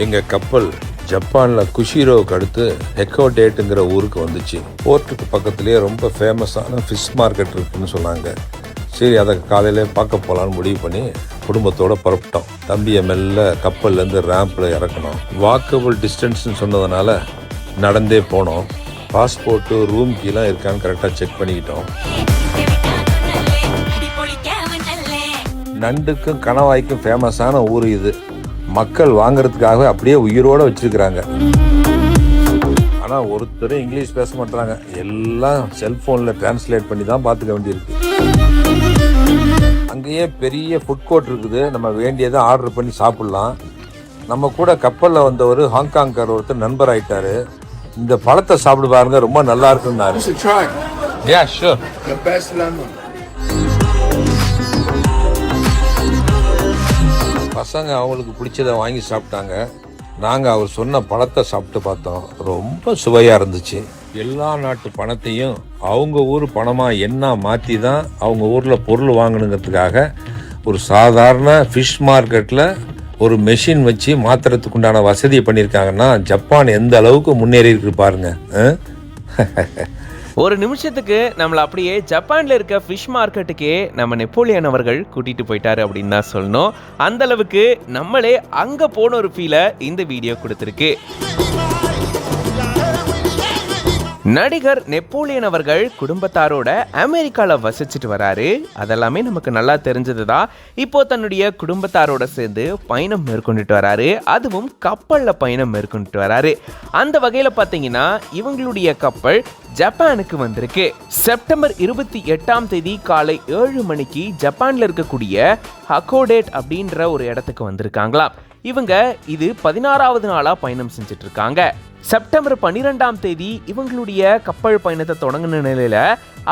எங்கள் கப்பல் ஜப்பானில் குஷிரோவுக்கு அடுத்து ஹெக்கோடேட்டுங்கிற ஊருக்கு வந்துச்சு. போர்ட்டுக்கு பக்கத்துலேயே ரொம்ப ஃபேமஸான ஃபிஷ் மார்க்கெட் இருக்குன்னு சொன்னாங்க. சரி, அதை காலையிலே பார்க்க போகலான்னு முடிவு பண்ணி குடும்பத்தோடு புறப்பட்டோம். தம்பியை மெல்ல கப்பல்லேருந்து ரேம்பில் இறக்கணும். வாக்கபிள் டிஸ்டன்ஸ்னு சொன்னதுனால நடந்தே போனோம். பாஸ்போர்ட்டு ரூம் கீழே இருக்கான்னு கரெக்டாக செக் பண்ணிக்கிட்டோம். நண்டுக்கும் கணவாய்க்கும் ஃபேமஸான ஊர் இது. மக்கள் வாங்கிறதுக்காக அப்படியே உயிரோடு வச்சுருக்கிறாங்க. ஆனால் ஒருத்தரும் இங்கிலீஷ் பேச மாட்டாங்க. எல்லாம் செல்ஃபோனில் டிரான்ஸ்லேட் பண்ணி தான் பார்த்துக்க வேண்டியிருக்கு. அங்கேயே பெரிய ஃபுட் கோர்ட் இருக்குது. நம்ம வேண்டியதை ஆர்டர் பண்ணி சாப்பிட்லாம். நம்ம கூட கப்பலில் வந்தவர் ஹாங்காங்கர் ஒருத்தர் நண்பர் ஆகிட்டார். இந்த பழத்தை சாப்பிடு பாருங்க, ரொம்ப நல்லா இருக்குன்னாரு. பசங்க அவங்களுக்கு பிடிச்சதை வாங்கி சாப்பிட்டாங்க. நாங்கள் அவர் சொன்ன பழத்தை சாப்பிட்டு பார்த்தோம். ரொம்ப சுவையாக இருந்துச்சு. எல்லா நாட்டு பணத்தையும் அவங்க ஊர் பணமாக என்ன மாற்றி தான் அவங்க ஊரில் பொருள் வாங்கணுங்கிறதுக்காக ஒரு சாதாரண ஃபிஷ் மார்க்கெட்டில் ஒரு மெஷின் வச்சு மாற்றுறதுக்கு உண்டான வசதியை பண்ணியிருக்காங்கன்னா ஜப்பான் எந்த அளவுக்கு முன்னேறி இருக்கு பாருங்க. ஒரு நிமிஷத்துக்கு நம்மளை அப்படியே ஜப்பான்ல இருக்க ஃபிஷ் மார்க்கெட்டுக்கே நம்ம நெப்போலியன் அவர்கள் கூட்டிட்டு போயிட்டாரு அப்படின்னு தான் சொல்லணும். அந்த அளவுக்கு நம்மளே அங்க போன ஒரு ஃபீலை இந்த வீடியோ கொடுத்துருக்கு. நடிகர் நெப்போலியன் அவர்கள் குடும்பத்தாரோட அமெரிக்காவில் வசிச்சுட்டு வராரு. அதெல்லாமே நமக்கு நல்லா தெரிஞ்சது தான். இப்போ தன்னுடைய குடும்பத்தாரோட சேர்ந்து பயணம் மேற்கொண்டுட்டு வராரு. அதுவும் கப்பலில் பயணம் மேற்கொண்டுட்டு வராரு. அந்த வகையில் பார்த்தீங்கன்னா இவங்களுடைய கப்பல் ஜப்பானுக்கு வந்திருக்கு. செப்டம்பர் 28 காலை 7 மணிக்கு ஜப்பான்ல இருக்கக்கூடிய ஹக்கோடேட் அப்படின்ற ஒரு இடத்துக்கு வந்திருக்காங்களாம். இவங்க இது 16வது நாளா பயணம் செஞ்சுட்டு இருக்காங்க. செப்டம்பர் 12 இவங்களுடைய கப்பல் பயணத்தை தொடங்கின நிலையில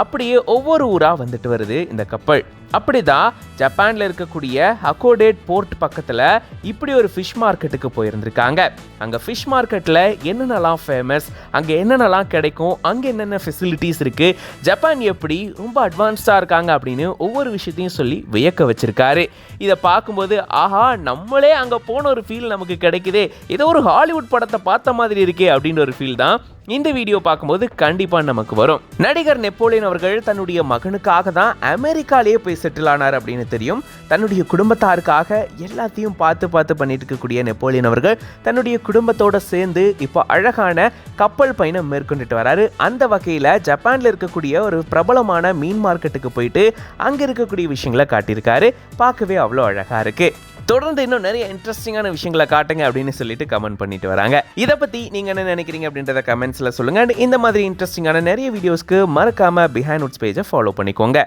அப்படியே ஒவ்வொரு ஊரா வந்துட்டு வருது இந்த கப்பல். அப்படிதான் ஜப்பான்ல இருக்கக்கூடிய ஹக்கோடேட் போர்ட் பக்கத்துல இப்படி ஒரு ஃபிஷ் மார்க்கெட்டுக்கு போயிருந்திருக்காங்க. அங்க ஃபிஷ் மார்க்கெட்ல என்னென்னலாம் ஃபேமஸ், அங்க என்னென்னலாம் கிடைக்கும், அங்க என்னென்ன ஃபெசிலிட்டிஸ் இருக்கு, ஜப்பான் எப்படி ரொம்ப அட்வான்ஸ்டா இருக்காங்க அப்படின்னு ஒவ்வொரு விஷயத்தையும் சொல்லி வியக்க வச்சிருக்காரு. இதை பார்க்கும்போது ஆஹா, நம்மளே அங்க போன ஒரு ஃபீல் நமக்கு கிடைக்குதே, ஏதோ ஒரு ஹாலிவுட் படத்தை பார்த்த மாதிரி இருக்கே அப்படின்ற ஒரு ஃபீல் தான் இந்த வீடியோ பார்க்கும்போது கண்டிப்பா நமக்கு வரும். நடிகர் நெப்போலியன் அவர்கள் தன்னுடைய மகனுக்காக தான் அமெரிக்காலேயே போய் செட்டில் ஆனார் அப்படின்னு தெரியும். தன்னுடைய குடும்பத்தாருக்காக எல்லாத்தையும் பார்த்து பண்ணிட்டு இருக்கக்கூடிய நெப்போலியன் அவர்கள் தன்னுடைய குடும்பத்தோட சேர்ந்து இப்போ அழகான கப்பல் பயணம் மேற்கொண்டுட்டு வராரு. அந்த வகையில் ஜப்பான்ல இருக்கக்கூடிய ஒரு பிரபலமான மீன் மார்க்கெட்டுக்கு போயிட்டு அங்க இருக்கக்கூடிய விஷயங்களை காட்டியிருக்காரு. பார்க்கவே அவ்வளோ அழகா இருக்கு. தொடர்ந்து இன்னும் நிறைய இன்ட்ரெஸ்டிங்கான விஷயங்களை காட்டுங்க அப்படின்னு சொல்லிட்டு கமெண்ட் பண்ணிட்டு வராங்க. இதை பத்தி நீங்க என்ன நினைக்கிறீங்க அப்படின்றத கமெண்ட்ஸ்ல சொல்லுங்க. இந்த மாதிரி இன்ட்ரெஸ்டிங்கான நிறைய வீடியோஸ்க்கு மறக்காம பிஹைண்ட் உட்ஸ் பேஜை ஃபாலோ பண்ணிக்கோங்க.